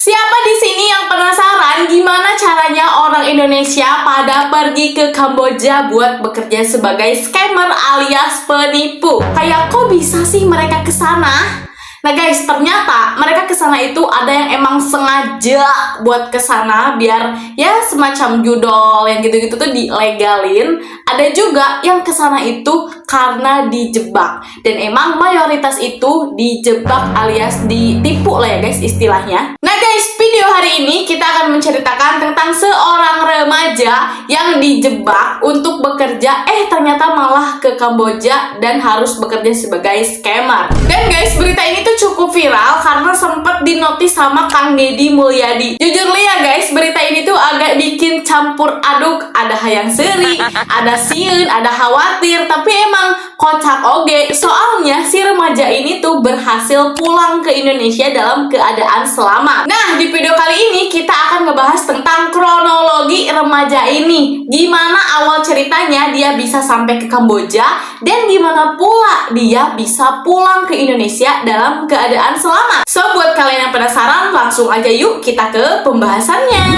Siapa di sini yang penasaran gimana caranya orang Indonesia pada pergi ke Kamboja buat bekerja sebagai scammer alias penipu? Kayak kok bisa sih mereka ke sana? Nah guys, ternyata mereka ke sana itu ada yang emang sengaja buat ke sana biar ya semacam judol yang gitu-gitu tuh dilegalin. Ada juga yang ke sana itu karena dijebak. Dan emang mayoritas itu dijebak alias ditipu lah ya guys istilahnya. Nah guys, video hari ini kita akan menceritakan tentang seorang remaja yang dijebak untuk bekerja ternyata malah ke Kamboja dan harus bekerja sebagai scammer. Dan guys, berita ini tuh cukup viral karena sempat dinotis sama Kang Deddy Mulyadi. Jujur li ya guys, berita ini tuh agak bikin campur aduk. Ada hayang seri, ada sieun, ada khawatir, tapi emang kocak oge. Soalnya si remaja ini tuh berhasil pulang ke Indonesia dalam keadaan selamat. Nah, di video kali ini kita akan ngebahas tentang kronologi remaja ini. Gimana awal ceritanya dia bisa sampai ke Kamboja dan gimana pula dia bisa pulang ke Indonesia dalam keadaan selamat. So, buat kalian yang penasaran, langsung aja yuk kita ke pembahasannya.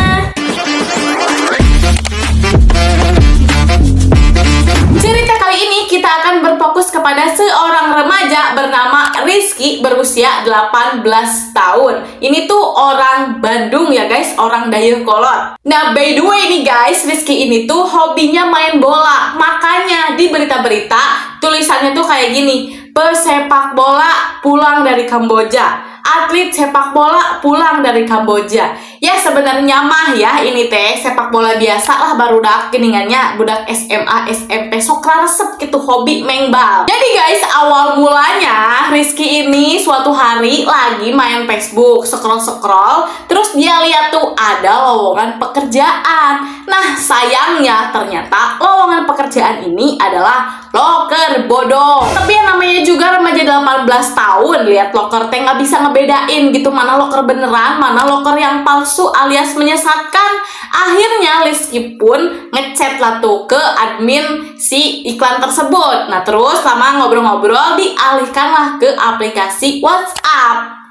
Cerita kali ini kita akan berfokus kepada seorang remaja bernama Rizky berusia 18 tahun. Ini tuh orang Bandung ya guys, orang Dayakolot. Nah, by the way nih guys, Rizky ini tuh hobinya main bola. Makanya di berita-berita tulisannya tuh kayak gini, pesepak bola pulang dari Kamboja, atlet sepak bola pulang dari Kamboja. Ya sebenarnya mah ya ini teh sepak bola biasa lah barudak geningannya budak SMA SMP sok resep gitu hobi main bal. Jadi guys, awal mulanya Rizky ini suatu hari lagi main Facebook, scroll terus dia lihat tuh ada lowongan pekerjaan. Nah sayangnya ternyata lowongan pekerjaan ini adalah loker bodong. Tapi yang namanya juga remaja 18 tahun, lihat loker teh nggak bisa ngebedain gitu mana loker beneran, mana loker yang palsu alias menyesatkan. Akhirnya Rizky pun ngechat lah tuh ke admin si iklan tersebut. Nah terus lama ngobrol-ngobrol dialihkanlah ke aplikasi WhatsApp.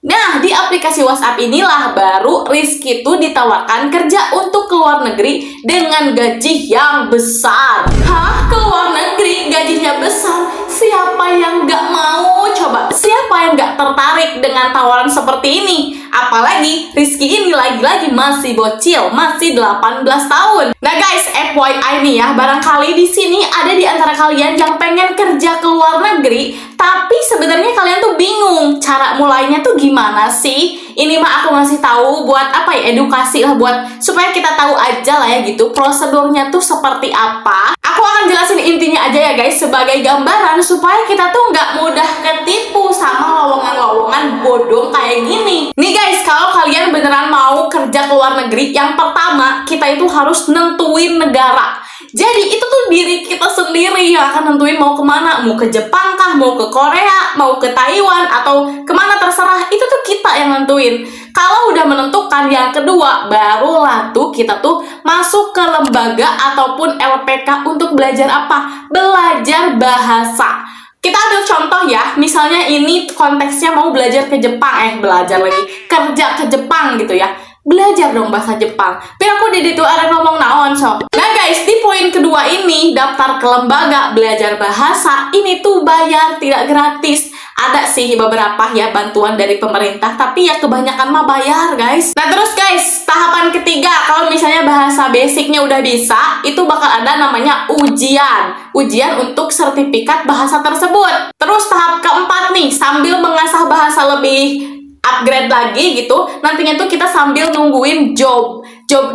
Nah, di aplikasi WhatsApp inilah baru Rizky tuh ditawarkan kerja untuk ke luar negeri dengan gaji yang besar. Hah? Ke luar negeri gajinya besar? Siapa yang gak mau? Coba, siapa yang gak tertarik dengan tawaran seperti ini? Apalagi Rizky ini lagi-lagi masih bocil, masih 18 tahun. Nah guys, FYI nih ya, barangkali di sini ada di antara kalian yang pengen kerja ke luar negeri, tapi sebenarnya kalian tuh bingung cara mulainya tuh gimana sih? Ini mah aku ngasih tahu buat apa ya, edukasi lah, buat supaya kita tahu aja lah ya gitu prosedurnya tuh seperti apa. Aku akan jelasin intinya aja ya guys sebagai gambaran supaya kita tuh nggak mudah ketipu sama lowongan-lowongan bodong kayak gini. Nih guys, kalau kalian beneran mau kerja ke luar negeri, yang pertama kita itu harus nentuin negara. Jadi itu tuh diri kita sendiri yang akan nentuin mau kemana, mau ke Jepang kah, mau ke Korea, mau ke Taiwan, atau kemana terserah, itu tuh kita yang nentuin. Kalau udah menentukan, yang kedua, barulah tuh kita tuh masuk ke lembaga ataupun LPK untuk belajar apa? Belajar bahasa. Kita ambil contoh ya, misalnya ini konteksnya mau belajar ke Jepang, kerja ke Jepang gitu ya. Belajar dong bahasa Jepang. Tapi aku di situ ada ngomong naon so. Nah guys, di poin kedua ini daftar ke lembaga belajar bahasa ini tuh bayar, tidak gratis. Ada sih beberapa ya bantuan dari pemerintah, tapi ya kebanyakan mah bayar guys. Nah terus guys, tahapan ketiga kalau misalnya bahasa basicnya udah bisa, itu bakal ada namanya ujian. Ujian untuk sertifikat bahasa tersebut. Terus tahap keempat nih, sambil mengasah bahasa lebih upgrade lagi gitu, nantinya tuh kita sambil nungguin job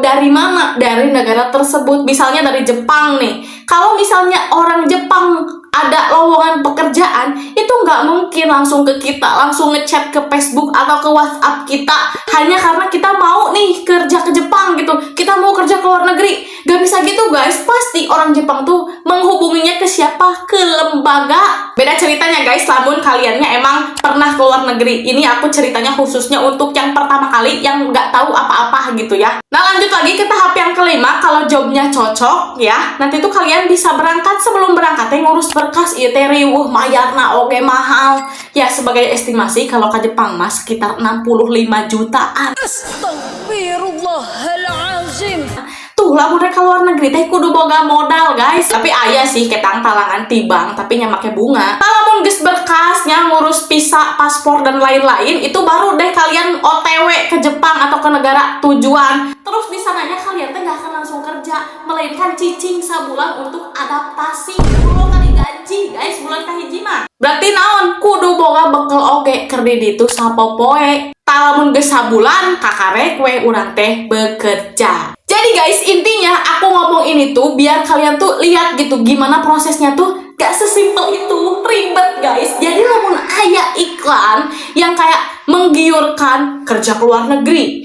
dari mana, dari negara tersebut. Misalnya dari Jepang nih, kalau misalnya orang Jepang ada lowongan pekerjaan, itu nggak mungkin langsung ke kita, langsung ngechat ke Facebook atau ke WhatsApp kita hanya karena kita mau nih kerja ke Jepang gitu, kita mau kerja ke luar negeri. Gak bisa gitu guys, pasti orang Jepang tuh menghubunginya ke siapa? Ke lembaga. Beda ceritanya guys, lamun kaliannya emang pernah keluar negeri. Ini aku ceritanya khususnya untuk yang pertama kali yang nggak tahu apa-apa gitu ya. Nah lanjut lagi ke tahap yang kelima, kalau jobnya cocok ya, nanti tuh kalian bisa berangkat. Sebelum berangkat ngurus berkas ieu teh riweuh mayarna oge mahal. Ya sebagai estimasi kalau ke Jepang mas sekitar 65 jutaan. Astagfirullahalazim. Tuh lah mereka luar negeri teh kudu boga modal guys. Tapi aya sih ketang talangan tibang tapi nya make bunga. Talamun geus berkasnya ngurus visa, paspor dan lain-lain, itu baru deh kalian OTW ke Jepang atau ke negara tujuan. Terus di sananya kalian teh gak akan langsung kerja, melainkan cicing sabulan untuk adaptasi. Kudu kan digaji guys bulan kahiji mah. Berarti naon kudu boga bekel oge keur di ditu sapopoe. Talamun geus sabulan kakarek we urang teh bekerja. Jadi guys, intinya aku ngomong ini tuh biar kalian tuh lihat gitu gimana prosesnya tuh gak sesimpel itu, ribet guys. Jadi lamun aya iklan yang kayak menggiurkan kerja ke luar negeri,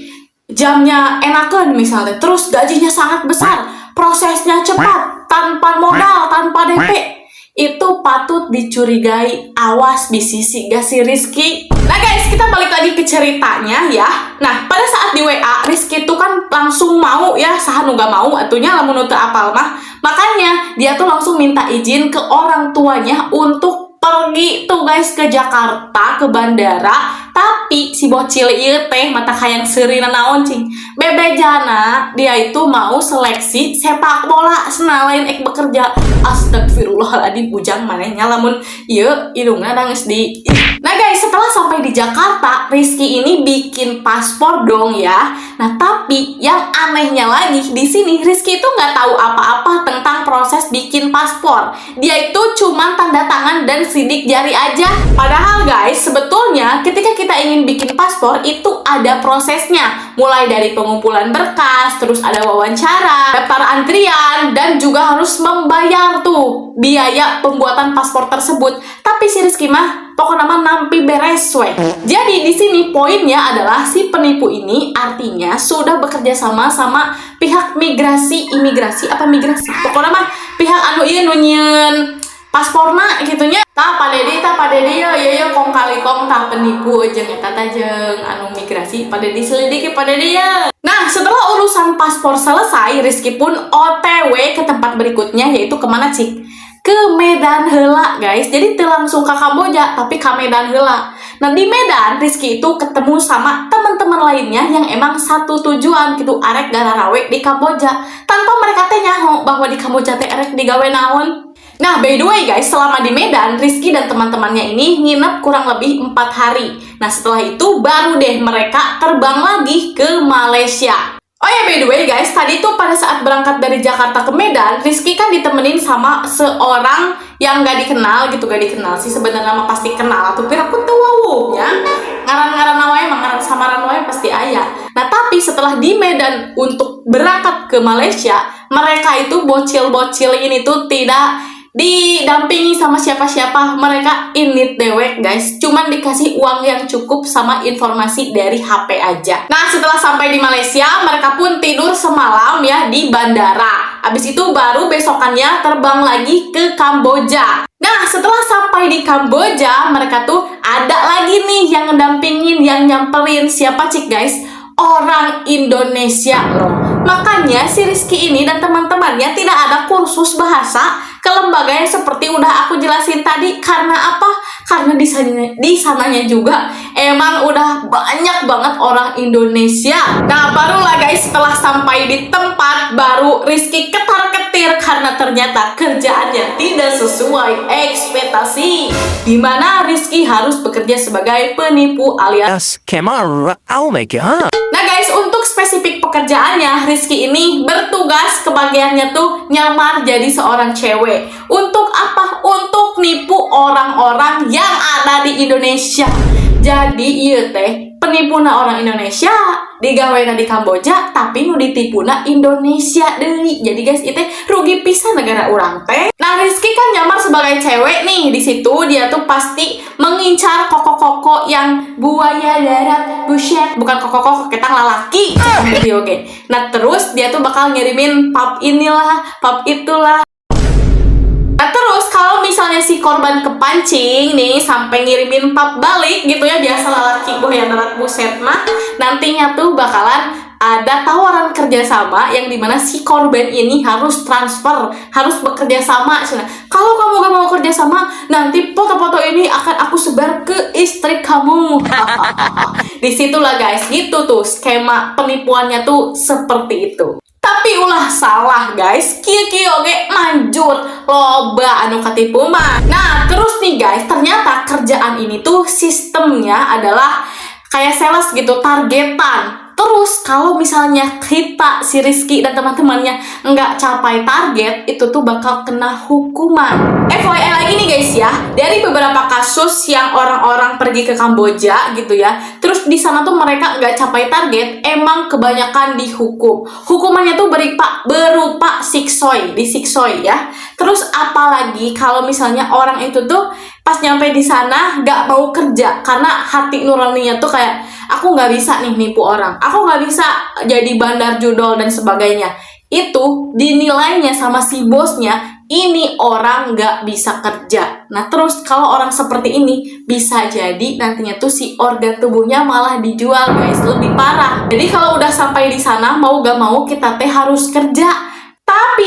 jamnya enakan misalnya, terus gajinya sangat besar, prosesnya cepat, tanpa modal, tanpa DP, itu patut dicurigai. Awas bisisi gak si Rizky. Nah guys, kita balik lagi ke ceritanya ya. Nah pada saat di WA Rizky itu kan langsung mau ya, saha nu gak mau atunya lamun teu apal mah. Makanya dia tuh langsung minta izin ke orang tuanya untuk pergi tuh guys ke Jakarta, ke bandara. Tapi si bocil ieu teh mata hayang seurina naon cing, bebejana dia itu mau seleksi sepak bola sena lain ek bekerja. Astagfirullahaladzim, ujang manehnya lamun ieu hidungna nangis di. Nah guys, setelah sampai di Jakarta, Rizky ini bikin paspor dong ya. Nah tapi yang anehnya lagi di sini Rizky itu nggak tahu apa-apa tentang proses bikin paspor. Dia itu cuma tanda tangan dan sidik jari aja. Padahal guys, sebetulnya ketika kita ingin bikin paspor itu ada prosesnya. Mulai dari pengumpulan berkas, terus ada wawancara, daftar antrian, dan juga harus membayar tuh biaya pembuatan paspor tersebut. Tapi si Rizky mah pokoknya mah nampi beres we. Jadi di sini poinnya adalah si penipu ini artinya sudah bekerja sama pihak imigrasi pokoknya mah pihak anu ieu nu nyieun pasporna gitunya. Tah padedi ya kong kali kong tah penipu jeung eta teh jeung anu migrasi padedi selidiki padedi ya. Nah setelah urusan paspor selesai, Rizky pun OTW ke tempat berikutnya, yaitu kemana cik? Ke Medan heula guys. Jadi teu langsung ke Kamboja tapi ke Medan heula. Nah di Medan Rizky itu ketemu sama teman-teman lainnya yang emang satu tujuan gitu, arek gararawe di Kamboja, tanpa mereka teh nyaho bahwa di Kamboja teh arek digawe naon. Nah by the way guys, selama di Medan Rizky dan teman-temannya ini nginep kurang lebih 4 hari. Nah setelah itu baru deh mereka terbang lagi ke Malaysia. Oh ya by the way guys, tadi tuh pada saat berangkat dari Jakarta ke Medan, Rizky kan ditemenin sama seorang yang gak dikenal gitu, gak dikenal sih sebenarnya mah pasti kenal atau pira aku tuh wawunya ngaran-ngaran wae ngaran samaran wae pasti aya. Nah tapi setelah di Medan untuk berangkat ke Malaysia, mereka itu bocil-bocil ini tuh tidak didampingi sama siapa-siapa, mereka init dewek guys, cuman dikasih uang yang cukup sama informasi dari HP aja. Nah setelah sampai di Malaysia, mereka pun tidur semalam ya di bandara. Abis itu baru besokannya terbang lagi ke Kamboja. Nah setelah sampai di Kamboja, mereka tuh ada lagi nih yang ngedampingin, yang nyamperin. Siapa cik guys? Orang Indonesia loh. Makanya si Rizky ini dan teman-temannya tidak ada kursus bahasa ke lembaga yang seperti udah aku jelasin tadi. Karena apa? Karena di sananya juga emang udah banyak banget orang Indonesia. Nah barulah guys, setelah sampai di tempat baru Rizky ketar-ketir karena ternyata kerjaannya tidak sesuai ekspektasi, dimana Rizky harus bekerja sebagai penipu alias Camera, I'll make it up. Nah guys, untuk spesifik pekerjaannya, Rizky ini bertugas kebagiannya tuh nyamar jadi seorang cewek. Untuk apa? Untuk nipu orang-orang yang ada di Indonesia. Jadi ieu teh penipuna orang Indonesia digawena di Kamboja tapi nu ditipuna Indonesia deui. Jadi guys, itu rugi pisan negara orang teh. Nah, Rizky kan nyamar sebagai cewek nih. Di situ dia tuh pasti mengincar koko-koko yang buaya darat, buset, bukan koko-koko ketang lalaki. Oke. Nah, terus dia tuh bakal ngirimin pap inilah, pap itulah. Nah, terus kalau misalnya si korban kepancing nih sampai ngirimin pap balik gitu ya, biasa lelaki buaya darat buset mah, nantinya tuh bakalan ada tawaran kerjasama yang dimana si korban ini harus transfer, harus bekerja sama. Kalau kamu gak mau kerjasama, nanti foto-foto ini akan aku sebar ke istri kamu. Disitulah guys, gitu tuh skema penipuannya tuh seperti itu. Tapi ulah salah guys, kieu oge manjur loba anu katipu mah. Nah, terus nih guys, ternyata kerjaan ini tuh sistemnya adalah kayak sales gitu, targetan. Terus kalau misalnya kita, si Rizky dan teman-temannya nggak capai target, itu tuh bakal kena hukuman. FYI lagi nih guys ya, dari beberapa kasus yang orang-orang pergi ke Kamboja gitu ya, terus di sana tuh mereka nggak capai target, emang kebanyakan dihukum. Hukumannya tuh berupa disiksoy ya. Terus apalagi kalau misalnya orang itu tuh pas nyampe di sana nggak mau kerja karena hati nuraninya tuh kayak, aku nggak bisa nih nipu orang, aku nggak bisa jadi bandar judol dan sebagainya. Itu dinilainya sama si bosnya, ini orang nggak bisa kerja. Nah, terus kalau orang seperti ini bisa jadi nantinya tuh si organ tubuhnya malah dijual guys, lebih parah. Jadi kalau udah sampai di sana, mau gak mau kita teh harus kerja.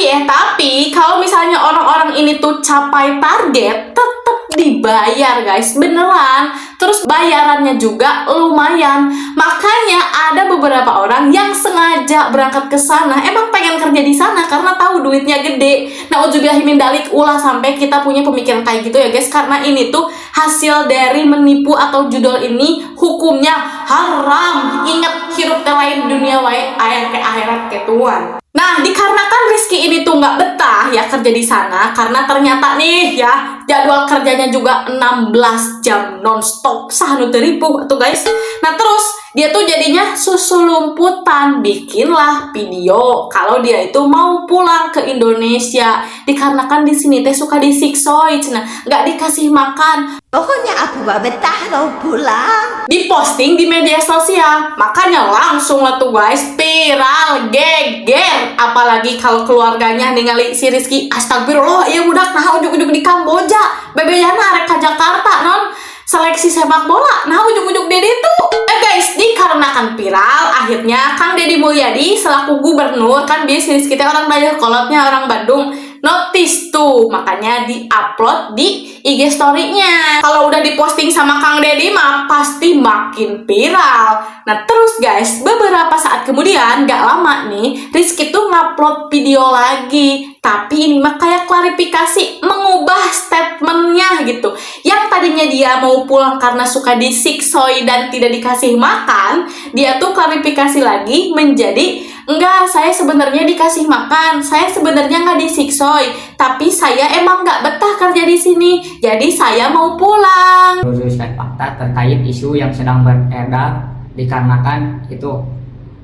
Tapi kalau misalnya orang-orang ini tuh capai target, tetap dibayar guys, beneran. Terus bayarannya juga lumayan. Makanya ada beberapa orang yang sengaja berangkat ke sana, emang pengen kerja di sana karena tahu duitnya gede. Nah, udzubillahi min dalik, ulah sampai kita punya pemikiran kayak gitu ya guys, karena ini tuh hasil dari menipu atau judol ini hukumnya haram. Ingat, hirup teh lain dunia wae, aya ke akhirat ke tuan. Nah, dikarenakan Rizky ini tuh nggak betah ya kerja di sana, karena ternyata nih ya jadwal kerjanya juga 16 jam nonstop, sahanu teripu tuh guys. Nah, terus dia tuh jadinya susulumputan, bikinlah video kalau dia itu mau pulang ke Indonesia, dikarenakan di sini teh suka disiksoy, nggak dikasih makan. Pokoknya aku gak betah mau pulang. Diposting di media sosial, makanya langsung lah tuh guys viral, geger. Apalagi kalau keluarganya ningali si Rizky, astagfirullah, iya budak nah ujuk-ujuk di Kamboja, bebeyana arek ka Jakarta non seleksi sepak bola, nah ujuk-ujuk Dedi tuh. Guys, dikarenakan viral, akhirnya Kang Deddy Mulyadi selaku gubernur, kan biasa Rizky teh orang Dayakolotnya orang Bandung, notice tuh, makanya di-upload di IG story-nya. Kalau udah diposting sama Kang Deddy mah pasti makin viral. Nah, terus guys, beberapa saat kemudian, gak lama nih, Rizky tuh ngupload video lagi. Tapi ini mah kayak klarifikasi, mengubah statementnya gitu. Yang tadinya dia mau pulang karena suka disiksoy dan tidak dikasih makan, dia tuh klarifikasi lagi menjadi, enggak, saya sebenarnya dikasih makan, saya sebenarnya nggak disiksoy, tapi saya emang nggak betah kerja di sini, jadi saya mau pulang. Meluruskan fakta terkait isu yang sedang beredar, dikarenakan itu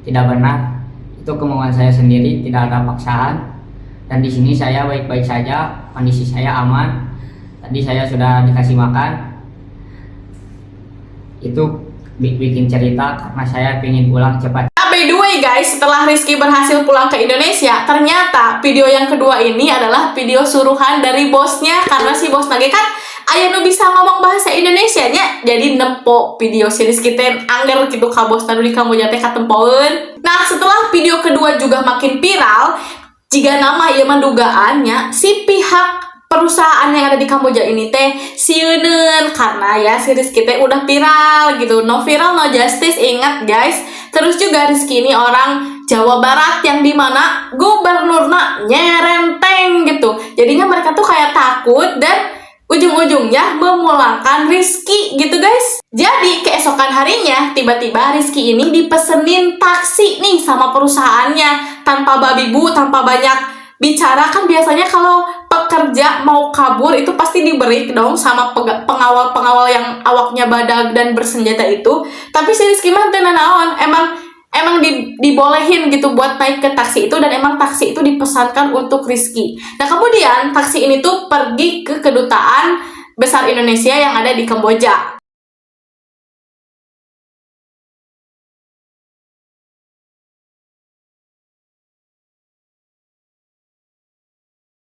tidak benar, itu kemauan saya sendiri, tidak ada paksaan, dan di sini saya baik-baik saja, kondisi saya aman. Tadi saya sudah dikasih makan, itu bikin cerita karena saya ingin pulang cepat. By the way guys, setelah Rizky berhasil pulang ke Indonesia, ternyata video yang kedua ini adalah video suruhan dari bosnya, karena si bos nage kan aya nu bisa ngomong bahasa Indonesia nya, jadi nempo video si Rizky teh angger gitu ka bos tanu di Kamboja teh katempoeun. Nah, setelah video kedua juga makin viral, jika nama ieu mah dugaannya si pihak perusahaan yang ada di Kamboja ini teh sieuneun, karena ya si Rizky teh udah viral gitu. No viral no justice, ingat guys. Terus juga Rizky ini orang Jawa Barat yang dimana gubernurna nyerenteng gitu, jadinya mereka tuh kayak takut dan ujung-ujungnya memulangkan Rizky gitu guys. Jadi keesokan harinya tiba-tiba Rizky ini dipesenin taksi nih sama perusahaannya, tanpa babi bu, tanpa banyak bicara kan biasanya kalau pekerja mau kabur itu pasti diberi dong sama pengawal-pengawal yang awaknya badag dan bersenjata itu. Tapi si Rizky mah teu nanaon, emang dibolehin gitu buat naik ke taksi itu, dan emang taksi itu dipesankan untuk Rizky. Nah kemudian taksi ini tuh pergi ke kedutaan besar Indonesia yang ada di Kamboja.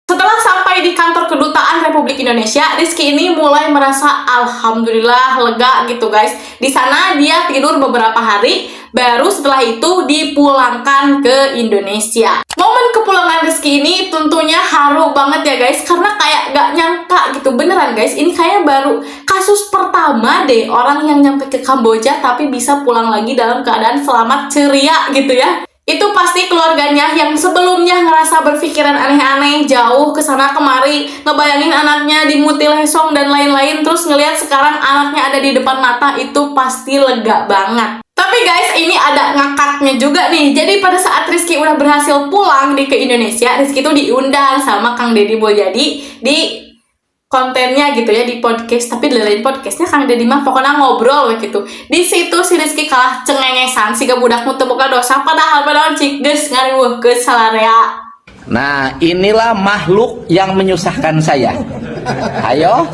Setelah sampai di kantor kedutaan Republik Indonesia, Rizky ini mulai merasa alhamdulillah lega gitu guys. Di sana dia tidur beberapa hari, baru setelah itu dipulangkan ke Indonesia. Momen kepulangan Rizky ini tentunya haru banget ya guys, karena kayak gak nyangka gitu, beneran guys. Ini kayak baru kasus pertama deh orang yang nyampe ke Kamboja tapi bisa pulang lagi dalam keadaan selamat ceria gitu ya. Itu pasti keluarganya yang sebelumnya ngerasa berpikiran aneh-aneh, jauh kesana kemari, ngebayangin anaknya dimutilasi dan lain-lain, terus ngelihat sekarang anaknya ada di depan mata, itu pasti lega banget. Tapi guys, ini ada ngakaknya juga nih. Jadi pada saat Rizky udah berhasil pulang ke Indonesia, Rizky tuh diundang sama Kang Deddy Mulyadi di kontennya gitu ya, di podcast. Tapi di lain podcastnya Kang Deddy mah pokoknya ngobrol gitu. Di situ si Rizky kalah cengengesan si budakmu teu boga dosa, padahal cik geus ngariweuhkeun salarea. Nah, inilah makhluk yang menyusahkan saya. Ayo,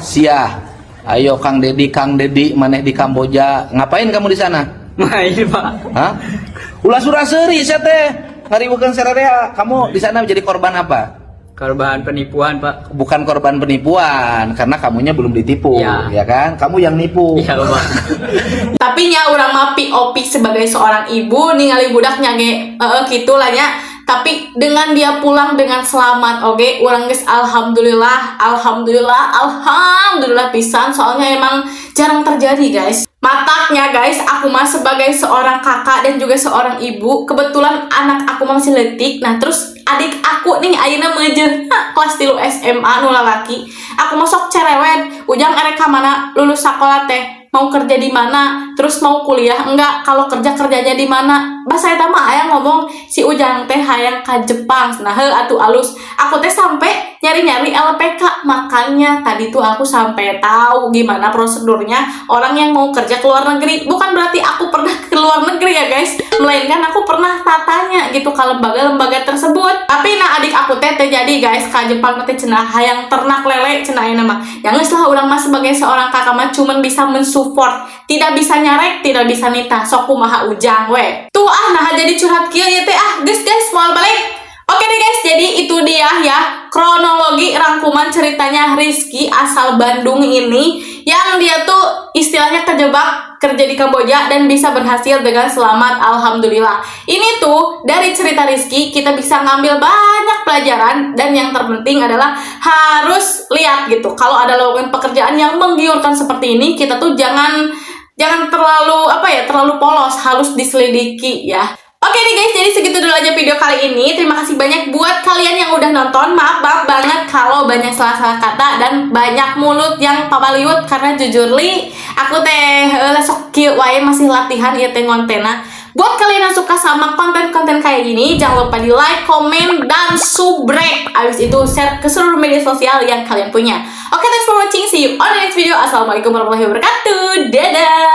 ayo Kang Deddy, maneh di Kamboja. Ngapain kamu di sana? Main Pak. Hah? Ulah surah seuri sia teh. Ngariweuhkeun salarea. Kamu di sana menjadi korban apa? Korban penipuan Pak. Bukan korban penipuan, karena kamunya belum ditipu, ya kan? Kamu yang nipu. Iya Pak. Tapi nya urang mah POP sebagai seorang ibu ningali budaknya ge kitu lah nya. Tapi dengan dia pulang dengan selamat, oke, urang geus alhamdulillah pisan, soalnya emang jarang terjadi guys. Mataknya guys, aku mah sebagai seorang kakak dan juga seorang ibu, kebetulan anak aku masih letik. Nah terus adik aku nih ayeuna meujeuh kelas 3 SMA nu lalaki. Aku masuk cerewet, ujang erek ka mana lulus sekolah teh, mau kerja di mana, terus mau kuliah enggak, kalau kerjanya di mana. Bahasa eta mah aya ngomong si ujang teh hayang ka Jepang. Nah heuh atuh alus. Aku teh sampai nyari-nyari LPK, makanya tadi tuh aku sampai tahu gimana prosedurnya orang yang mau kerja ke luar negeri. Bukan berarti aku pernah ke luar negeri ya guys, melainkan aku pernah tatanya gitu ke lembaga-lembaga tersebut. Tapi nah adik aku teh jadi guys ka Jepang teh cenah hayang ternak lele cenah ayeuna mah. Ya geus lah, urang mah sebagai seorang kakak mah cuman bisa mensupport, tidak bisa nyarek, tidak bisa nita, sok kumaha ujang we. Tuh nah jadi curhat kieu ya teh guys moal balik. Oke deh guys, jadi itu dia ya kronologi rangkuman ceritanya Rizky asal Bandung ini, yang dia tuh istilahnya terjebak kerja di Kamboja dan bisa berhasil dengan selamat, alhamdulillah. Ini tuh dari cerita Rizky kita bisa ngambil banyak pelajaran, dan yang terpenting adalah harus lihat gitu. Kalau ada lowongan pekerjaan yang menggiurkan seperti ini, kita tuh jangan terlalu polos, harus diselidiki ya. Oke nih guys, jadi segitu dulu aja video kali ini. Terima kasih banyak buat kalian yang udah nonton. Maaf banget kalau banyak salah-salah kata dan banyak mulut yang papaliut, karena jujur li aku teh sok kieu wae masih latihan ieu teh ngontena. Buat kalian yang suka sama konten-konten kayak gini, jangan lupa di like, komen, dan subrek. Abis itu share ke seluruh media sosial yang kalian punya. Oke, thanks for watching. See you on the next video. Assalamualaikum warahmatullahi wabarakatuh. Dadah.